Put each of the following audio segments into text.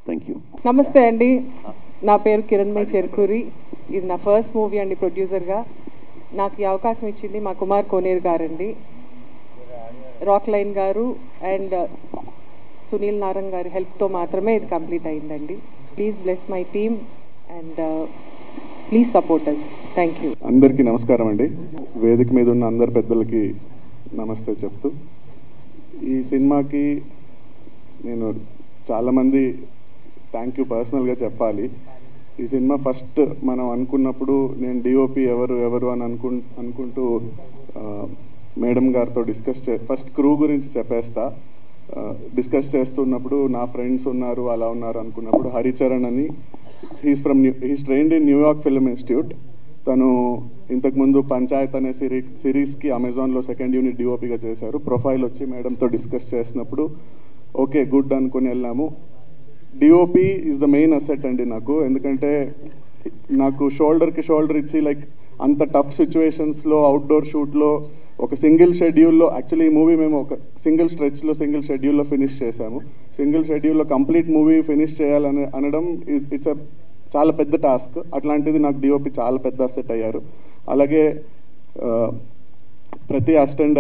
Thank you. నమస్తే అండి, నా పేరు కిరణ్మయి చెర్కూరి. ఇది నా ఫస్ట్ మూవీ అండి ప్రొడ్యూసర్గా. నాకు ఈ అవకాశం ఇచ్చింది మా కుమార్ కోనేరు గారండి, రాక్ లైన్ గారు అండ్ సునీల్ నారంగ్ గారి హెల్ప్తో మాత్రమే ఇది కంప్లీట్ అయిందండి. Please bless my team and please support us. Thank you. అందరికీ నమస్కారం అండి. వేదిక మీద ఉన్న అందరి పెద్దలకి నమస్తే చెప్తూ, ఈ సినిమాకి నేను చాలామంది థ్యాంక్ యూ పర్సనల్గా చెప్పాలి. ఈ సినిమా ఫస్ట్ మనం అనుకున్నప్పుడు నేను డిఓపి ఎవరు అని అనుకుంటూ మేడం గారితో ఫస్ట్ క్రూ గురించి చెప్పేస్తా. డిస్కస్ చేస్తున్నప్పుడు నా ఫ్రెండ్స్ ఉన్నారు, అలా ఉన్నారు అనుకున్నప్పుడు హరిచరణ్ అని, he's trained in New York film institute. తను ఇంతకుముందు పంచాయత్ అనే సిరీస్కి అమెజాన్లో సెకండ్ యూనిట్ డిఓపిగా చేశారు. ప్రొఫైల్ వచ్చి మేడంతో డిస్కస్ చేసినప్పుడు ఓకే గుడ్ అనుకుని వెళ్ళాము. DOP is the main asset అండి నాకు, ఎందుకంటే నాకు షోల్డర్కి షోల్డర్ ఇచ్చి లైక్ అంత టఫ్ సిచ్యువేషన్స్లో అవుట్డోర్ షూట్లో ఒక సింగిల్ షెడ్యూల్లో, యాక్చువల్లీ ఈ మూవీ మేము ఒక సింగిల్ స్ట్రెచ్లో సింగిల్ షెడ్యూల్లో ఫినిష్ చేశాము. సింగిల్ షెడ్యూల్లో కంప్లీట్ మూవీ ఫినిష్ చేయాలని అనడం ఇట్స్ చాలా పెద్ద టాస్క్. అట్లాంటిది నాకు డిఓపి చాలా పెద్ద అసెట్ అయ్యారు. అలాగే ప్రతి అసిస్టెంట్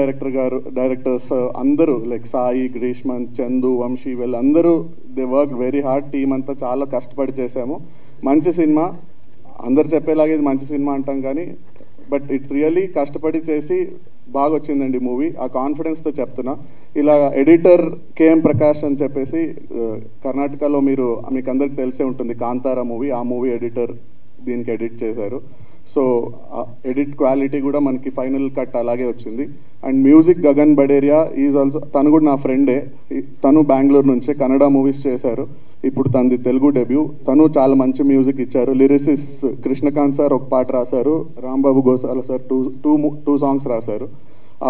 డైరెక్టర్స్ అందరూ లైక్ సాయి, గ్రీష్మన్, చందు, వంశీ వీళ్ళందరూ they work very hard. Team అంతా చాలా కష్టపడి చేశాము. మంచి సినిమా, అందరు చెప్పేలాగే ఇది మంచి సినిమా అంటాం కానీ బట్ ఇట్స్ రియల్లీ కష్టపడి చేసి బాగా వచ్చిందండి మూవీ. ఆ కాన్ఫిడెన్స్తో చెప్తున్నా. ఇలా ఎడిటర్ కేఎం ప్రకాష్ అని చెప్పేసి కర్ణాటకలో మీకు అందరికి తెలిసే ఉంటుంది, కాంతారా మూవీ, ఆ మూవీ ఎడిటర్ దీనికి ఎడిట్ చేశారు. సో ఎడిట్ క్వాలిటీ కూడా మనకి ఫైనల్ కట్ అలాగే వచ్చింది. And music Gagan Baderia is also, తను కూడా నా ఫ్రెండే. తను బెంగళూరు నుంచే కన్నడ మూవీస్ చేశారు. ఇప్పుడు తనది తెలుగు డెబ్యూ. తను చాలా మంచి మ్యూజిక్ ఇచ్చారు. లిరిసిస్ట్ కృష్ణకాంత్ సార్ ఒక పాట రాశారు, Rambabu Gosala sir two songs రాశారు.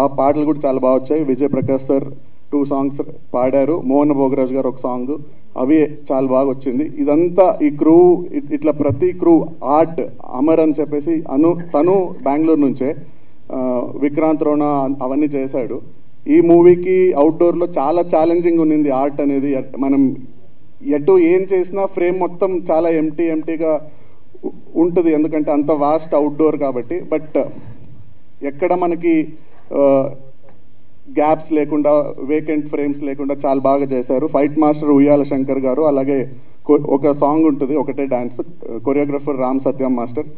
ఆ పాటలు కూడా చాలా బాగా వచ్చాయి. విజయ్ ప్రకాష్ సార్ 2 సాంగ్స్ పాడారు, మోహన్ భోగరాజ్ గారు ఒక సాంగ్, అవి చాలా బాగా వచ్చింది. ఇదంతా ఈ క్రూ, ఇట్లా ప్రతి క్రూ ఆర్ట్, అమర్ అని చెప్పేసి తను బెంగళూరు నుంచే, విక్రాంత్ రోనా అవన్నీ చేశాడు. ఈ మూవీకి అవుట్డోర్లో చాలా ఛాలెంజింగ్ ఉన్నింది ఆర్ట్ అనేది. మనం ఎటు ఏం చేసినా ఫ్రేమ్ మొత్తం చాలా ఎంటీగా ఉంటుంది, ఎందుకంటే అంత వాస్ట్ అవుట్డోర్ కాబట్టి. బట్ ఎక్కడ మనకి గ్యాప్స్ లేకుండా, వేకెంట్ ఫ్రేమ్స్ లేకుండా చాలా బాగా చేశారు. ఫైట్ మాస్టర్ ఉయ్యాల శంకర్ గారు, అలాగే ఒక సాంగ్ ఉంటుంది, ఒకటే డాన్స్, కొరియోగ్రఫర్ రామ్ సత్యం మాస్టర్.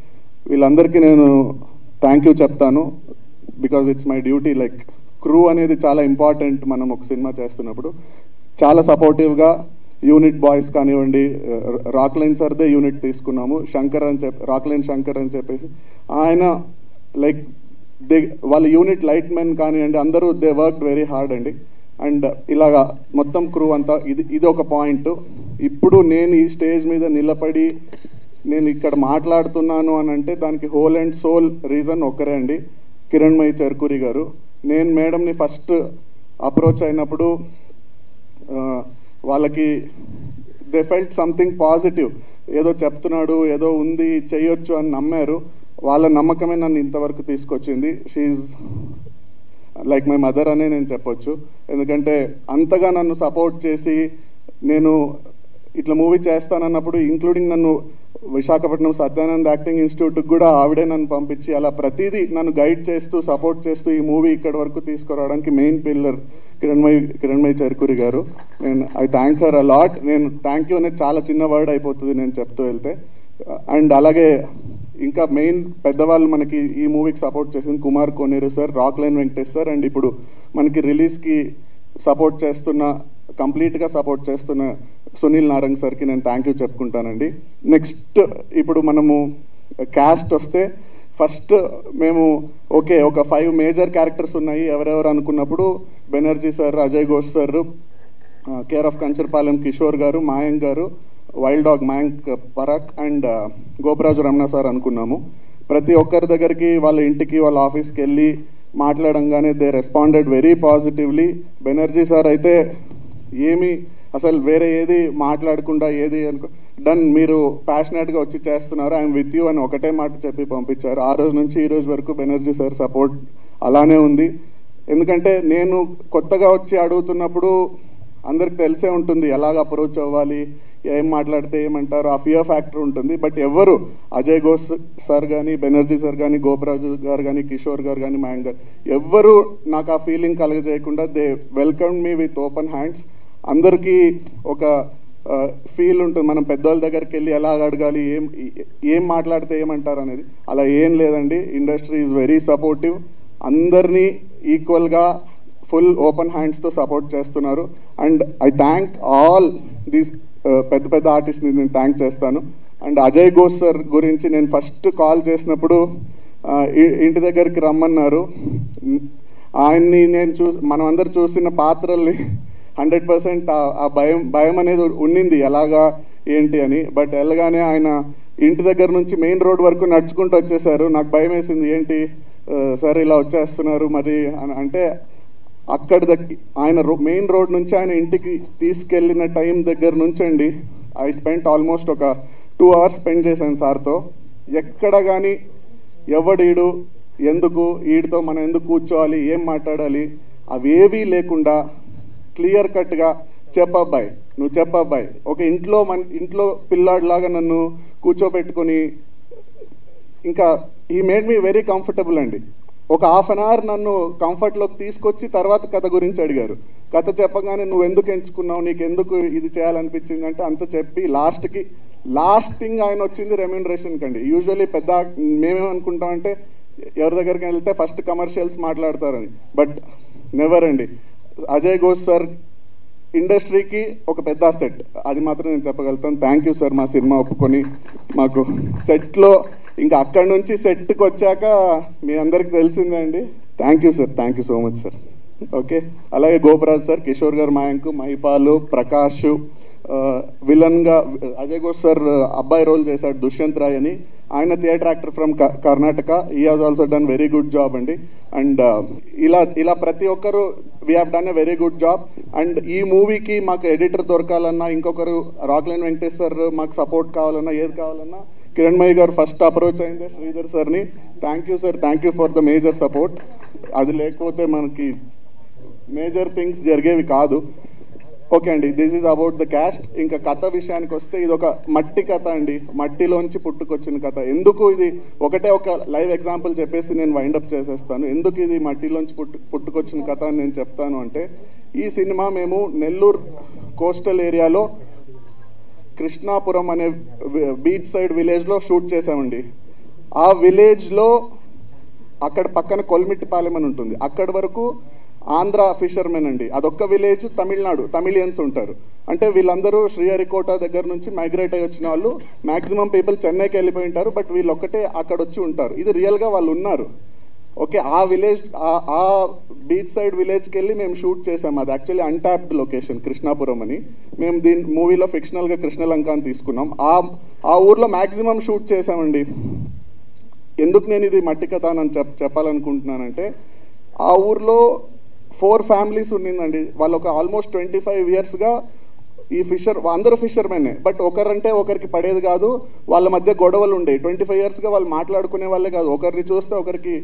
వీళ్ళందరికీ నేను థ్యాంక్ యూ చెప్తాను. Because it's my duty. Like crew అనేది చాలా ఇంపార్టెంట్. మనం ఒక సినిమా చేస్తున్నప్పుడు చాలా సపోర్టివ్గా యూనిట్ బాయ్స్ కానివ్వండి, రాక్లైన్ సార్దే యూనిట్ తీసుకున్నాము. రాక్లైన్ శంకర్ అని చెప్పేసి ఆయన లైక్ వాళ్ళ యూనిట్ లైట్ మెన్ కానివ్వండి, అందరూ దే వర్క్ వెరీ హార్డ్ అండి. అండ్ ఇలాగా మొత్తం క్రూ అంతా ఇది ఒక పాయింట్. ఇప్పుడు నేను ఈ స్టేజ్ మీద నిలబడి నేను ఇక్కడ మాట్లాడుతున్నాను అని అంటే దానికి హోల్ అండ్ సోల్ రీజన్ ఒక్కరే అండి, కిరణ్మయి చెర్కూరి గారు. నేను మేడంని ఫస్ట్ అప్రోచ్ అయినప్పుడు వాళ్ళకి దే ఫెల్ట్ సంథింగ్ పాజిటివ్, ఏదో చెప్తున్నాడు, ఏదో ఉంది, చేయొచ్చు అని నమ్మారు. వాళ్ళ నమ్మకమే నన్ను ఇంతవరకు తీసుకొచ్చింది. షీఈ్ లైక్ మై మదర్ అనే నేను చెప్పొచ్చు. ఎందుకంటే అంతగా నన్ను సపోర్ట్ చేసి, నేను ఇట్లా మూవీ చేస్తానన్నప్పుడు ఇంక్లూడింగ్ నన్ను విశాఖపట్నం సత్యానంద్ యాక్టింగ్ ఇన్స్టిట్యూట్కి కూడా ఆవిడే నన్ను పంపించి అలా ప్రతిదీ నన్ను గైడ్ చేస్తూ, సపోర్ట్ చేస్తూ ఈ మూవీ ఇక్కడి వరకు తీసుకురావడానికి మెయిన్ పిల్లర్ కిరణ్మయి చెర్కూరి గారు. I thank her a lot. నేను థ్యాంక్ యూ అనేది చాలా చిన్న వర్డ్ అయిపోతుంది నేను చెప్తూ వెళ్తే. అండ్ అలాగే ఇంకా మెయిన్ పెద్దవాళ్ళు మనకి ఈ మూవీకి సపోర్ట్ చేసింది Kumar Koneru sir, Rockline Venkatesh sir, and ఇప్పుడు మనకి రిలీజ్కి కంప్లీట్గా సపోర్ట్ చేస్తున్న సునీల్ నారంగ్ సార్కి నేను థ్యాంక్ యూ చెప్పుకుంటానండి. నెక్స్ట్ ఇప్పుడు మనము క్యాస్ట్ వస్తే ఫస్ట్ మేము ఓకే ఒక 5 మేజర్ క్యారెక్టర్స్ ఉన్నాయి ఎవరెవరు అనుకున్నప్పుడు Banerjee sir, Ajay Ghosh sir, care of Kancharapalem Kishore garu, Mayank garu, wild dog Mayank Parak and Goparaju Ramana sir అనుకున్నాము. ప్రతి ఒక్కరి దగ్గరికి, వాళ్ళ ఇంటికి, వాళ్ళ ఆఫీస్కి వెళ్ళి మాట్లాడంగానే they responded very positively. Banerjee sir అయితే అసలు వేరే ఏది మాట్లాడకుండా డన్, మీరు ప్యాషనెట్గా వచ్చి చేస్తున్నారు, ఐఎమ్ విత్ యూ అని ఒకటే మాట చెప్పి పంపించారు. ఆ రోజు నుంచి ఈ రోజు వరకు బెనర్జీ సార్ సపోర్ట్ అలానే ఉంది. ఎందుకంటే నేను కొత్తగా వచ్చి అడుగుతున్నప్పుడు అందరికి తెలిసే ఉంటుంది ఎలాగ అప్రోచ్ అవ్వాలి, ఏం మాట్లాడితే ఏమంటారు, ఆ ఫియర్ ఫ్యాక్టర్ ఉంటుంది. బట్ ఎవరు అజయ్ ఘోష్ సార్ కానీ, బెనర్జీ సార్ కానీ, గోపరాజు గారు కానీ, కిషోర్ గారు కానీ, మయాంక్ గారు ఎవ్వరు నాకు ఆ ఫీలింగ్ కలగజేయకుండా they welcome me with open hands. అందరికీ ఒక ఫీల్ ఉంటుంది, మనం పెద్దవాళ్ళ దగ్గరికి వెళ్ళి ఎలా అడగాలి, ఏం మాట్లాడితే ఏమంటారు అనేది. అలా ఏం లేదండి. Industry is very supportive. అందరినీ ఈక్వల్గా ఫుల్ ఓపెన్ హ్యాండ్స్తో సపోర్ట్ చేస్తున్నారు. And I thank all these పెద్ద పెద్ద ఆర్టిస్ట్ని నేను థ్యాంక్ చేస్తాను. అండ్ అజయ్ ఘోష్ సార్ గురించి నేను ఫస్ట్ కాల్ చేసినప్పుడు ఇంటి దగ్గరికి రమ్మన్నారు. ఆయన్ని నేను మనం అందరు చూసిన పాత్రల్ని 100% ఆ భయం అనేది ఉండింది, ఎలాగా ఏంటి అని. బట్ వెళ్ళగానే ఆయన ఇంటి దగ్గర నుంచి మెయిన్ రోడ్ వరకు నడుచుకుంటూ వచ్చేసారు. నాకు భయం వేసింది, ఏంటి సార్ ఇలా వచ్చేస్తున్నారు మరి అంటే. ఆయన మెయిన్ రోడ్ నుంచి ఆయన ఇంటికి తీసుకెళ్ళిన టైం దగ్గర నుంచి అండి ఐ స్పెంట్ ఆల్మోస్ట్ ఒక 2 hours స్పెండ్ చేశాను సార్తో. ఎక్కడ కానీ ఎవడీడు, ఎందుకు వీడితో మనం ఎందుకు కూర్చోవాలి, ఏం మాట్లాడాలి, అవేవీ లేకుండా క్లియర్ కట్గా చెప్పబ్బాయి, నువ్వు చెప్పబ్బాయి. ఒక ఇంట్లో పిల్లాడిలాగా నన్ను కూర్చోబెట్టుకొని ఇంకా ఈ మేడ్ మీ వెరీ కంఫర్టబుల్ అండి. ఒక 1/2 hour నన్ను కంఫర్ట్లోకి తీసుకొచ్చి తర్వాత కథ గురించి అడిగారు. కథ చెప్పగానే నువ్వు ఎందుకు ఎంచుకున్నావు, నీకు ఎందుకు ఇది చేయాలనిపించింది అంటే అంత చెప్పి లాస్ట్ థింగ్ ఆయన వచ్చింది రెమ్యూనరేషన్ కండి. యూజువల్లీ పెద్ద మేమేమనుకుంటామంటే ఎవరి దగ్గరికి వెళ్తే ఫస్ట్ కమర్షియల్స్ మాట్లాడతారని. బట్ నెవర్ అండి. అజయ్ ఘోష్ సార్ ఇండస్ట్రీకి ఒక పెద్ద సెట్, అది మాత్రం నేను చెప్పగలుగుతాను. థ్యాంక్ యూ సార్ మా సినిమా ఒప్పుకొని మాకు సెట్లో, ఇంకా అక్కడి నుంచి సెట్కి వచ్చాక మీ అందరికి తెలిసిందే అండి. Thank you sir, thank you so much sir. Okay, అలాగే గోపరాజ్ సార్, కిషోర్ గారు, మయాంక్, మహిపాలు, ప్రకాష్, విలన్గా అజయ్ ఘోష్ సార్ అబ్బాయి రోల్ చేశాడు దుష్యంత్ రాయ్ అని. ఆయన theatre actor from Karnataka. He has also done very good job అండి. అండ్ ఇలా ప్రతి ఒక్కరు we have done a very good job. And ఈ మూవీకి మాకు ఎడిటర్ దొరకాలన్నా, ఇంకొకరు రాక్లైన్ వెంకటేష్ సార్ మాకు సపోర్ట్ కావాలన్నా, ఏది కావాలన్నా కిరణ్మయి గారు ఫస్ట్ అప్రోచ్ అయింది శ్రీధర్ సార్ని. Thank you sir, thank you for the major support. అది లేకపోతే మనకి మేజర్ థింగ్స్ జరిగేవి కాదు. ఓకే అండి, this is about the cast. ఇంకా కథ విషయానికి వస్తే ఇది ఒక మట్టి కథ అండి, మట్టిలోంచి పుట్టుకొచ్చిన కథ. ఎందుకు ఇది ఒక లైవ్ ఎగ్జాంపుల్ చెప్పేసి నేను వైండప్ చేసేస్తాను. ఎందుకు ఇది మట్టిలోంచి పుట్టుకొచ్చిన కథ అని నేను చెప్తాను అంటే, ఈ సినిమా మేము నెల్లూరు కోస్టల్ ఏరియాలో కృష్ణాపురం అనే బీచ్ సైడ్ విలేజ్లో షూట్ చేసామండి. ఆ విలేజ్లో అక్కడ పక్కన కొల్మిట్టిపాలెం అని ఉంటుంది, అక్కడి వరకు ఆంధ్ర ఫిషర్మెన్ అండి. అదొక్క విలేజ్, తమిళనాడు, తమిళియన్స్ ఉంటారు. అంటే వీళ్ళందరూ శ్రీహరికోట దగ్గర నుంచి మైగ్రేట్ అయ్యి వచ్చిన వాళ్ళు. మ్యాక్సిమం పీపుల్ చెన్నైకి వెళ్ళిపోయి ఉంటారు, బట్ వీళ్ళు ఒక్కటే అక్కడ వచ్చి ఉంటారు. ఇది రియల్గా వాళ్ళు ఉన్నారు. ఓకే, ఆ విలేజ్, ఆ బీచ్ సైడ్ విలేజ్కి వెళ్ళి మేము షూట్ చేసాం. అది యాక్చువల్లీ అన్టాప్డ్ లొకేషన్ కృష్ణాపురం అని. మేము దీని మూవీలో ఫిక్షనల్గా కృష్ణలంక అని తీసుకున్నాం. ఆ ఊర్లో మ్యాక్సిమం షూట్ చేసామండి. ఎందుకు నేను ఇది మట్టి కథ అని చెప్పాలనుకుంటున్నానంటే, ఆ ఊర్లో 4 families ఉండిందండి. వాళ్ళు ఒక ఆల్మోస్ట్ 25 yearsగా ఈ అందరూ ఫిషర్మెనే. బట్ ఒకరంటే ఒకరికి పడేది కాదు, వాళ్ళ మధ్య గొడవలు ఉండేవి. 25 yearsగా వాళ్ళు మాట్లాడుకునే వాళ్ళే కాదు, ఒకరిని చూస్తే ఒకరికి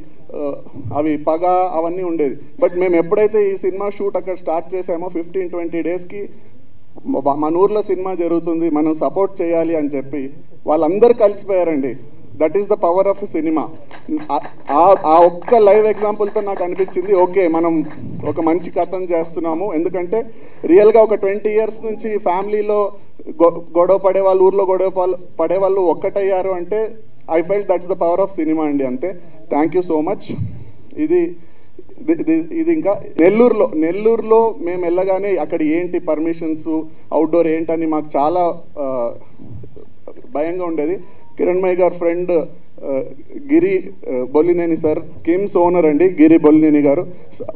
అవి పగ అవన్నీ ఉండేది. బట్ మేము ఎప్పుడైతే ఈ సినిమా షూట్ అక్కడ స్టార్ట్ చేసామో 15-20 daysకి మన ఊర్లో సినిమా జరుగుతుంది, మనం సపోర్ట్ చేయాలి అని చెప్పి వాళ్ళందరూ కలిసిపోయారండి. That is the power of cinema. ఆ ఒక్క లైవ్ ఎగ్జాంపుల్తో నాకు అనిపించింది, ఓకే మనం ఒక మంచి కథను చేస్తున్నాము. ఎందుకంటే రియల్గా ఒక 20 years నుంచి ఫ్యామిలీలో గొడవ పడేవాళ్ళు, ఊర్లో గొడవ పడేవాళ్ళు ఒక్కటయ్యారు అంటే I felt that's the power of cinema అండి. అంతే. Thank you so much. ఇది ఇంకా నెల్లూరులో మేము వెళ్ళగానే అక్కడ ఏంటి పర్మిషన్స్, అవుట్డోర్ ఏంటని మాకు చాలా భయంగా ఉండేది. కిరణ్మయి గారు ఫ్రెండ్ గిరి బొల్లినేని సార్, కిమ్స్ ఓనర్ అండి గిరి బొల్లినేని గారు,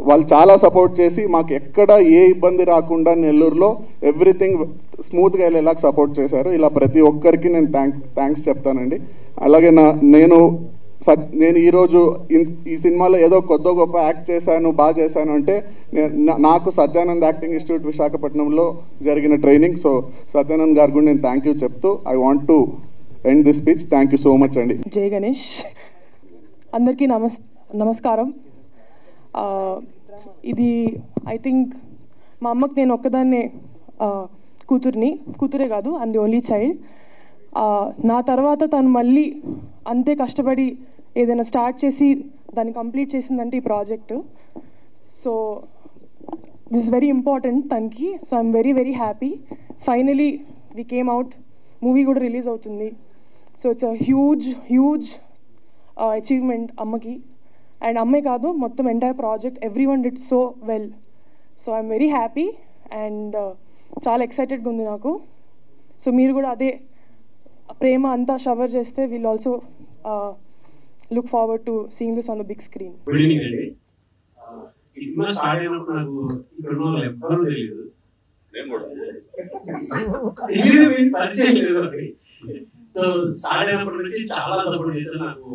వాళ్ళు చాలా సపోర్ట్ చేసి మాకు ఎక్కడ ఏ ఇబ్బంది రాకుండా నెల్లూరులో ఎవ్రీథింగ్ స్మూత్గా వెళ్ళేలాగా సపోర్ట్ చేశారు. ఇలా ప్రతి ఒక్కరికి నేను థ్యాంక్స్ చెప్తానండి. అలాగే నేను ఈరోజు ఈ సినిమాలో ఏదో కొద్దో గొప్ప యాక్ట్ చేశాను, బాగా చేశాను అంటే నాకు సత్యానంద్ యాక్టింగ్ ఇన్స్టిట్యూట్ విశాఖపట్నంలో జరిగిన ట్రైనింగ్. సో సత్యానంద్ గారు కూడా నేను థ్యాంక్ యూ చెప్తూ I want to end this speech. Thank you so much అండి. జై గణేష్. అందరికీ నమస్కారం. ఇది ఐ థింక్ మా అమ్మకి నేను ఒక్కదాన్నే కూతురే కాదు, అండ్ ది ఓన్లీ చైల్డ్. నా తర్వాత తను మళ్ళీ అంతే కష్టపడి ఏదైనా స్టార్ట్ చేసి దాన్ని కంప్లీట్ చేసిందంటే ఈ project. So this is very important తనకి. So I'm very very happy. Finally we came out, movie కూడా రిలీజ్ అవుతుంది. So it's a huge achievement అమ్మకి. అండ్ అమ్మే కాదు, మొత్తం entire project every one did so well. So I'm very happy and చాలా ఎక్సైటెడ్గా ఉంది నాకు. సో మీరు కూడా అదే ప్రేమ అంతా షవర్ చేస్తే will also look forward to seeing this on the big screen. Good evening అండి. ఈ సినిమా స్టార్ట్ అయినప్పుడు నాకు ఇక్కడ ఉన్న వాళ్ళు ఎవ్వరూ తెలియదు, పరిచయం లేదు. సో స్టార్ట్ అయినప్పటి నుంచి చాలా సపోర్ట్ చేశారు. నాకు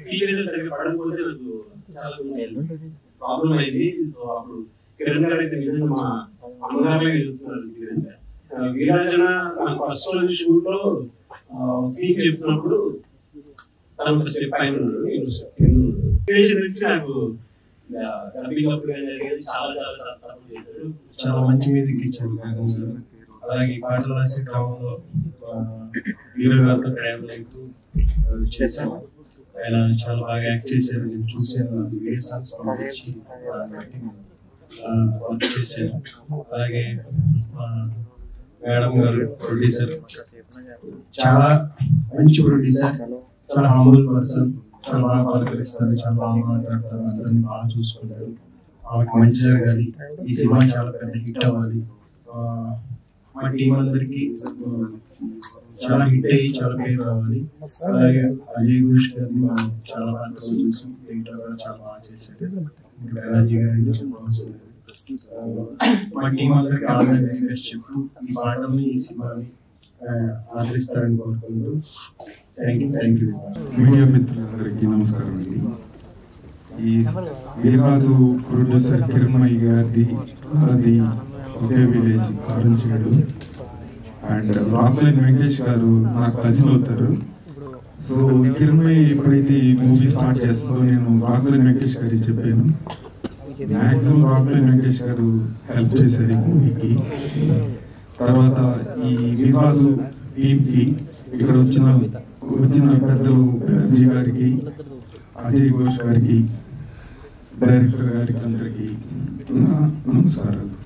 సీరియల్ సరిగ్గా పడకపోతే నాకు చాలా ప్రాబ్లం అయింది. సో అప్పుడు కిరణ్ గారు అయితే నిజంగా మా అమ్మగారులే చూస్తున్నారు. వీరాజన ఫస్ట్ రోజు షూట్ లో సీన్ చెప్తున్నప్పుడు తను ఒక స్టెప్ పైన ఉన్నాడు, నాకు డబ్బింగ్ అప్పుడు చాలా చాలా సపోర్ట్ చేశారు. చాలా మంచి మ్యూజిక్ ఇచ్చారు. అలాగే పాటలు రాసే క్రమంలో హీరో గారితో ట్రావెల్ అవుతూ చేశాను. ఆయన చాలా బాగా యాక్ట్ చేశారు. నేను చూసాను, వీడియో సాంగ్స్ పంపించి వర్క్ చేశాను. అలాగే మేడం గారు ప్రొడ్యూసర్, చాలా మంచి ప్రొడ్యూసర్, చాలా హంబుల్ పర్సన్, చాలా బాగా పలకరిస్తారు, చాలా బాగా మాట్లాడతారు, అందరినీ బాగా చూసుకుంటారు. ఆమెకు మంచి జరగాలి, ఈ సినిమా చాలా పెద్ద హిట్ అవ్వాలి. మా టీం అందరికి చాలా హిట్ అయ్యి చాలా పేరు రావాలి. అలాగే అజయ్ ఘోష్ గారిని మనం చాలా బాగా చూసి కూడా చాలా బాగా చేశారు. రాజీ గారిని చెప్పవలసింది. మా టీం అందరికి ఆల్ ది వెరీ బెస్ట్ చెప్తూ ఈ పాటల్ని, ఈ సినిమాని ఆదరిస్తారని కోరుకుంటూ థ్యాంక్ యూ. మీడియా మిత్రులందరికీ నమస్కారం అండి. ఈ వీర్రాజు ప్రొడ్యూసర్ కిరణ్మయ్య గారిది అది ఒకే విలేజ్ ఆరంచేడు. అండ్ రాక్లైన్ వెంకటేష్ గారు నాకు కజిన్ అవుతారు. సో కిరణ్మయ్య ఎప్పుడైతే ఈ మూవీ స్టార్ట్ చేస్తుందో నేను రాక్లైన్ వెంకటేష్ గారికి చెప్పాను. మ్యాక్సిమం రాక్లైన్ వెంకటేష్ గారు హెల్ప్ చేశారు ఈ మూవీకి. తర్వాత ఈ వీర్రాజు టీంకి ఇక్కడ వచ్చిన పెద్దలు బెనర్జీ గారికి, అజయ్ ఘోష్ గారికి, డైరెక్టర్ గారికి అందరికీ నమస్కారాలు.